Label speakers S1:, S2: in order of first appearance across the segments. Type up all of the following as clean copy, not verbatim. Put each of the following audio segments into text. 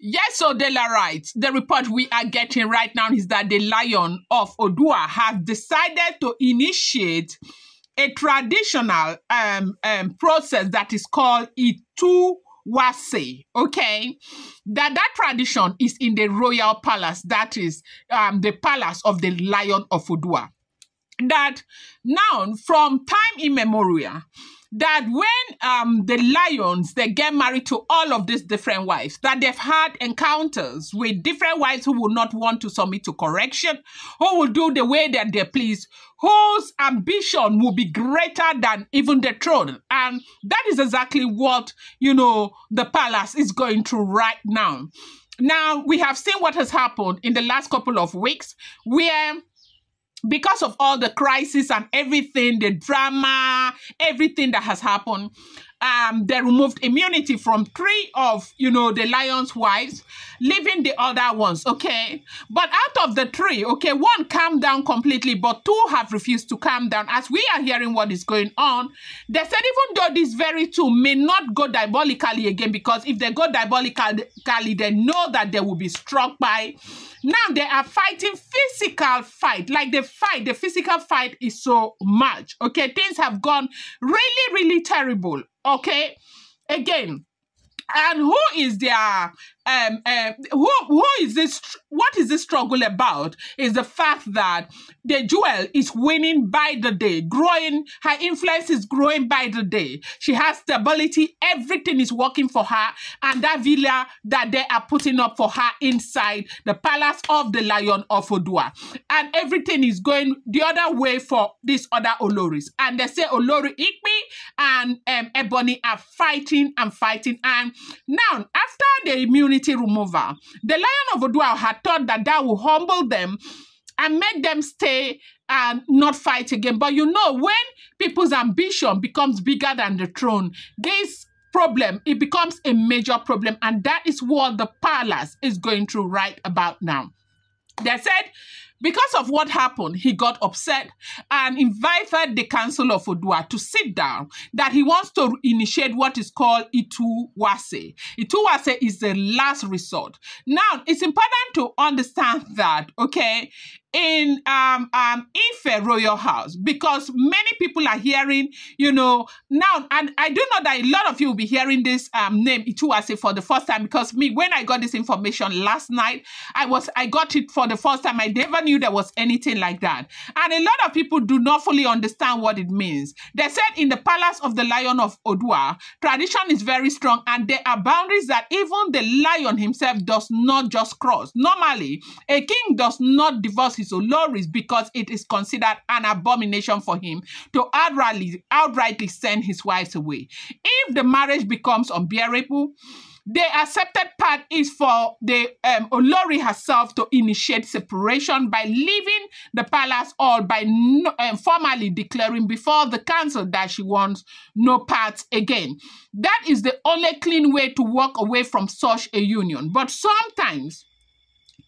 S1: Yes, so Dela writes, the report we are getting right now is that the Lion of Odua has decided to initiate a traditional process that is called Ìtúwàṣẹ, okay? That tradition is in the royal palace, that is the palace of the Lion of Odua. That now, from time immemorial, that when the lions, they get married to all of these different wives, that they've had encounters with different wives who will not want to submit to correction, who will do the way that they please, whose ambition will be greater than even the throne. And that is exactly what, the palace is going through right now. Now, we have seen what has happened in the last couple of weeks, where because of all the crisis and everything, the drama, everything that has happened, they removed immunity from 3 of, the lion's wives, leaving the other ones, okay? But out of the 3, okay, 1 calmed down completely, but 2 have refused to calm down. As we are hearing what is going on, they said even though these very 2 may not go diabolically again, because if they go diabolically, they know that they will be struck by. Now they are fighting physical fight. Like the physical fight is so much. Okay, things have gone really, really terrible. Okay, again, and who is their who is this? What is this struggle about? Is the fact that the jewel is winning by the day, growing. Her influence is growing by the day. She has stability. Everything is working for her, and that villa that they are putting up for her inside the palace of the Lion of Odua, and everything is going the other way for these other Oloris. And they say Olori Ikpi and Ebony are fighting and fighting. And now, after the immunity removal, the Lion of Odua had thought that that will humble them and make them stay and not fight again. But when people's ambition becomes bigger than the throne, this problem, it becomes a major problem. And that is what the palace is going through right about now. They said, because of what happened, he got upset and invited the Council of Odua to sit down, that he wants to initiate what is called Ìtúwàṣẹ. Ìtúwàṣẹ is the last resort. Now, it's important to understand that, okay, in Ife Royal House, because many people are hearing, now, and I do know that a lot of you will be hearing this name Ìtúwàṣẹ for the first time, because when I got this information last night, I got it for the first time. I never knew there was anything like that. And a lot of people do not fully understand what it means. They said in the palace of the Lion of Odua, tradition is very strong, and there are boundaries that even the lion himself does not just cross. Normally, a king does not divorce his Oloris because it is considered an abomination for him to outrightly send his wives away. If the marriage becomes unbearable, the accepted part is for the Olori herself to initiate separation by leaving the palace, or by formally declaring before the council that she wants no parts again. That is the only clean way to walk away from such a union. But sometimes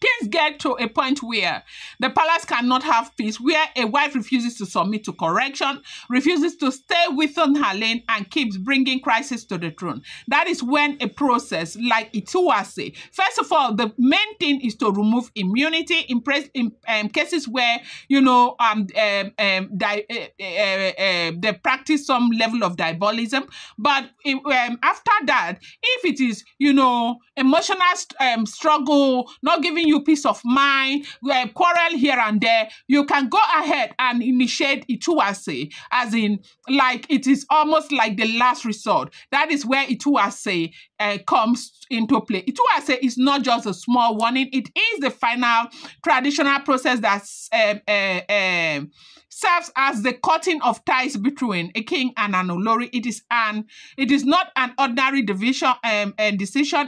S1: things get to a point where the palace cannot have peace, where a wife refuses to submit to correction, refuses to stay within her lane, and keeps bringing crisis to the throne. That is when a process like Ìtúwàṣẹ, first of all, the main thing is to remove immunity in cases where, they practice some level of diabolism. But after that, if it is, emotional struggle, not giving you peace of mind, quarrel here and there, you can go ahead and initiate Ìtúwàṣẹ, as in, like, it is almost like the last resort. That is where Ìtúwàṣẹ comes into play. Ìtúwàṣẹ is not just a small warning, it is the final traditional process that serves as the cutting of ties between a king and an Olori. It is not an ordinary decision.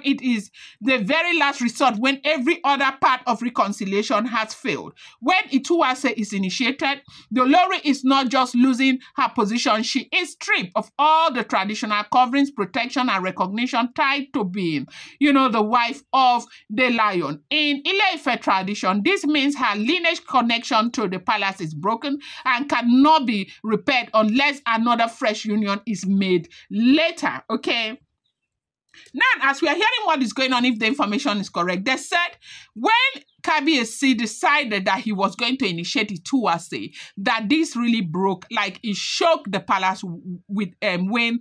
S1: It is the very last resort when every other part of reconciliation has failed. When Ìtúwàṣẹ is initiated, the Olori is not just losing her position, she is stripped of all the traditional coverings, protection, and recognition tied to being, the wife of the lion. In Ile-Ife tradition, this means her lineage connection to the palace is broken and cannot be repaired unless another fresh union is made later, okay? Now, as we are hearing what is going on, if the information is correct, they said when Kabiyesi decided that he was going to initiate Ìtúwàṣẹ, that this really broke, like it shook the palace with when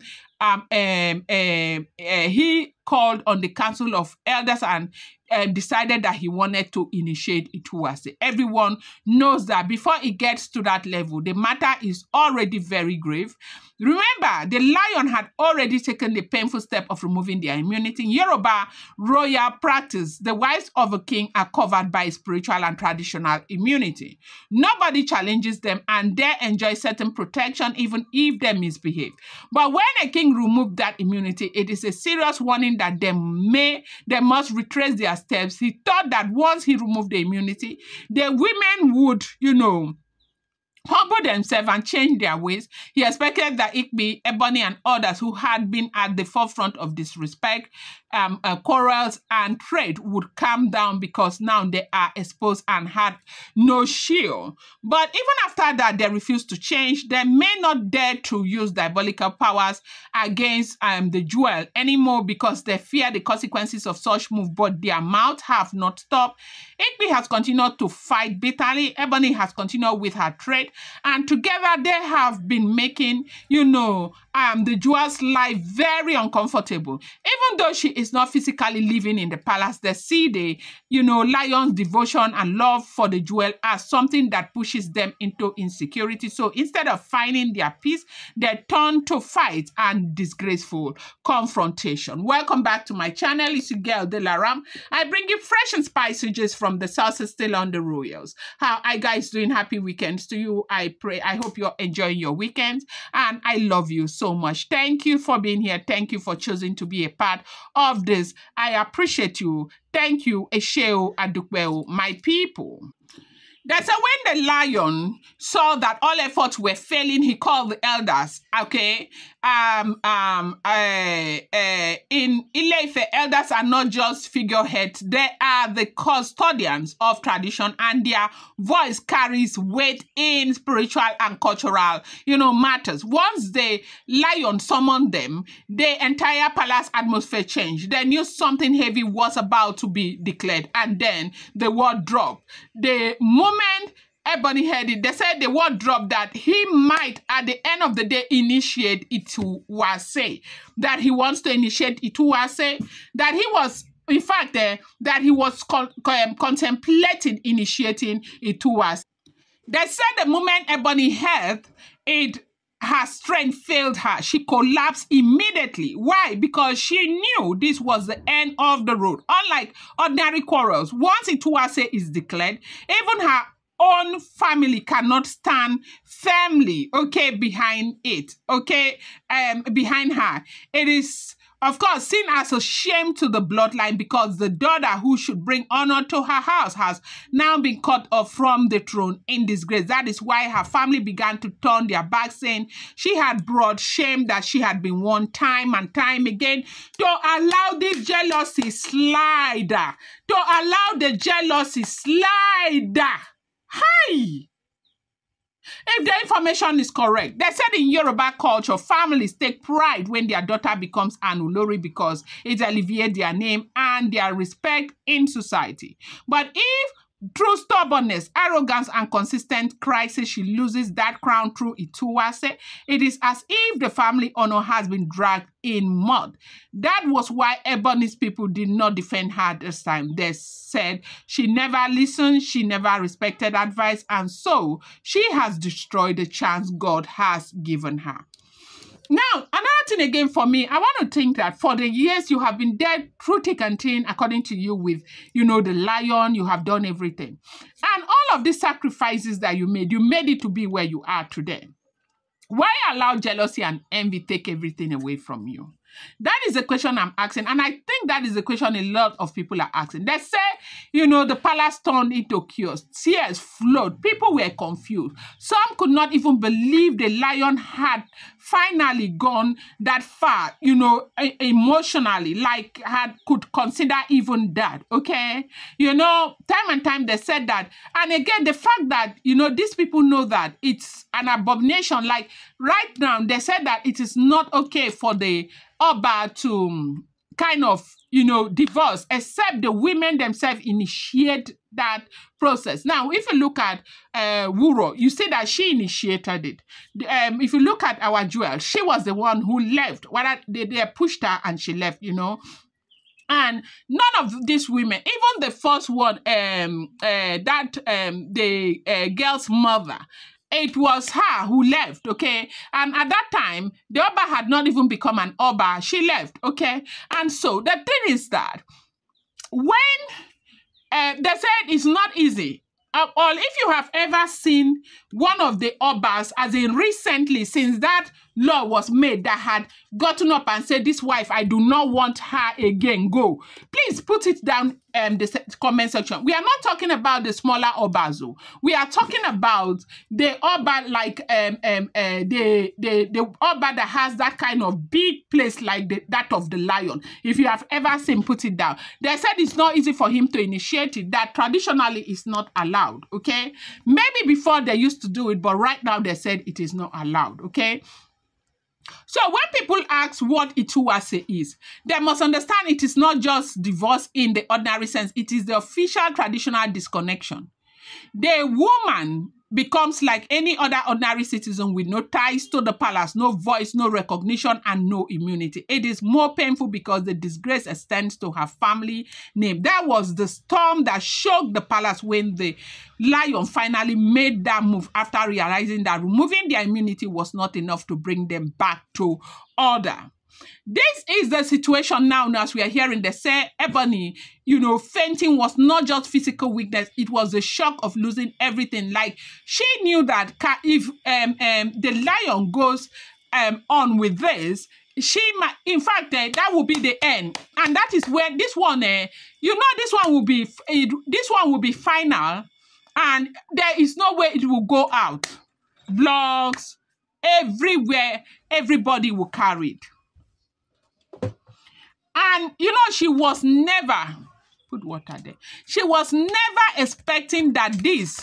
S1: he called on the Council of Elders and decided that he wanted to initiate Ìtúwàṣẹ. Everyone knows that before it gets to that level, the matter is already very grave. Remember, the lion had already taken the painful step of removing their immunity. In Yoruba royal practice, the wives of a king are covered by spiritual and traditional immunity. Nobody challenges them and they enjoy certain protection even if they misbehave. But when a king removed that immunity, it is a serious warning that they must retrace their steps. He thought that once he removed the immunity, the women would, humble themselves and change their ways. He expected that Ikpi, Ebony, and others who had been at the forefront of disrespect, quarrels, and trade would calm down because now they are exposed and had no shield. But even after that, they refused to change. They may not dare to use diabolical powers against the jewel anymore because they fear the consequences of such move, but their mouths have not stopped. Ikpi has continued to fight bitterly. Ebony has continued with her trade. And together they have been making, the jewel's life very uncomfortable. Even though she is not physically living in the palace, they see the, lion's devotion and love for the jewel as something that pushes them into insecurity. So instead of finding their peace, they turn to fight and disgraceful confrontation. Welcome back to my channel. It's your girl, Delaram. I bring you fresh and spicy gist from the South, still on the Royals. How are you guys doing? Happy weekends to you. I hope you're enjoying your weekend, and I love you so much. Thank you for being here. Thank you for choosing to be a part of this. I appreciate you. Thank you, Esheo Adukbeo, my people. That's when the lion saw that all efforts were failing, he called the elders, okay? In Ile-Ife, elders are not just figureheads. They are the custodians of tradition, and their voice carries weight in spiritual and cultural, matters. Once the lion summoned them, the entire palace atmosphere changed. They knew something heavy was about to be declared, and then the word dropped. The moment Ebony heard it, they said the word dropped that he might, at the end of the day, initiate Ìtúwàṣẹ. That he wants to initiate Ìtúwàṣẹ. That he was, in fact, that he was contemplating initiating Ìtúwàṣẹ. They said the moment Ebony heard it, her strength failed her. She collapsed immediately. Why? Because she knew this was the end of the road. Unlike ordinary quarrels, once Ìtúwàṣẹ is declared, even her own family cannot stand firmly, behind it, behind her. It is, of course, seen as a shame to the bloodline because the daughter who should bring honor to her house has now been cut off from the throne in disgrace. That is why her family began to turn their back, saying she had brought shame that she had been won time and time again. To allow this jealousy slider, to allow the jealousy slider. Hi! If the information is correct, they said in Yoruba culture, families take pride when their daughter becomes an Olori because it alleviates their name and their respect in society. But if through stubbornness, arrogance, and consistent crisis, she loses that crown through Ìtúwàṣẹ, it is as if the family honor has been dragged in mud. That was why Ebony's people did not defend her this time. They said she never listened, she never respected advice, and so she has destroyed the chance God has given her. Now, another thing again for me, I want to think that for the years you have been dead through thick and thin, according to you, with, the lion, you have done everything. And all of these sacrifices that you made it to be where you are today. Why allow jealousy and envy take everything away from you? That is the question I'm asking. And I think that is the question a lot of people are asking. They say, the palace turned into chaos. Tears flowed. People were confused. Some could not even believe the lion had finally gone that far, emotionally, like could consider even that, okay? Time and time they said that. And again, the fact that, these people know that it's an abomination. Like right now, they said that it is not okay for the Oba to kind of, divorce, except the women themselves initiate that process. Now, if you look at Wuro, you see that she initiated it. If you look at our Jewel, she was the one who left. They pushed her and she left, And none of these women, even the first one, the girl's mother, it was her who left, okay? And at that time, the Oba had not even become an Oba. She left, okay? And so the thing is that when they said it's not easy, or if you have ever seen one of the Obas, as in recently, since that law was made, that had gotten up and said, this wife, I do not want her again, go. Please put it down in the comment section. We are not talking about the smaller Obas. We are talking about the Oba, like the Oba that has that kind of big place like that of the lion. If you have ever seen, put it down. They said it's not easy for him to initiate it, that traditionally is not allowed, okay? Maybe before they used to do it, but right now they said it is not allowed, okay? So when people ask what Ìtúwàṣẹ is, they must understand it is not just divorce in the ordinary sense. It is the official traditional disconnection. The woman becomes like any other ordinary citizen with no ties to the palace, no voice, no recognition, and no immunity. It is more painful because the disgrace extends to her family name. That was the storm that shook the palace when the lion finally made that move after realizing that removing their immunity was not enough to bring them back to order. This is the situation now, as we are hearing. They say Ebony, fainting was not just physical weakness. It was the shock of losing everything. Like, she knew that if the lion goes on with this, she might, in fact, that will be the end. And that is where this one, this one will be final. And there is no way it will go out. Blogs, everywhere, everybody will carry it. And, she was never, put water there, she was never expecting that this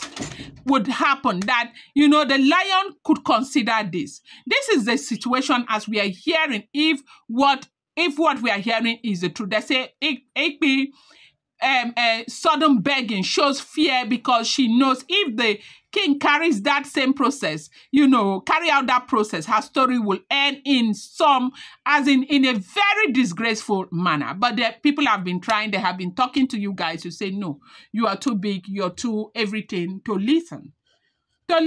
S1: would happen, that, the lion could consider this. This is the situation as we are hearing, if what we are hearing is the truth. They say, sudden begging shows fear because she knows if the king carries that same process, carry out that process, her story will end in a very disgraceful manner. But the people have been trying, they have been talking to you guys to say, no, you are too big, you're too everything, to listen. They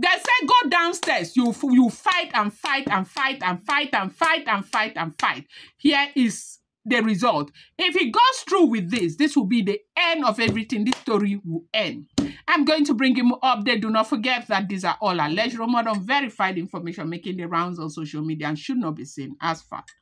S1: say go downstairs, you fight and fight and fight and fight and fight and fight and fight. Here is the result. If it goes through with this will be the end of everything. This story will end. I'm going to bring you more update. Do not forget that these are all alleged, rumoured, unverified information making the rounds on social media and should not be seen as fact.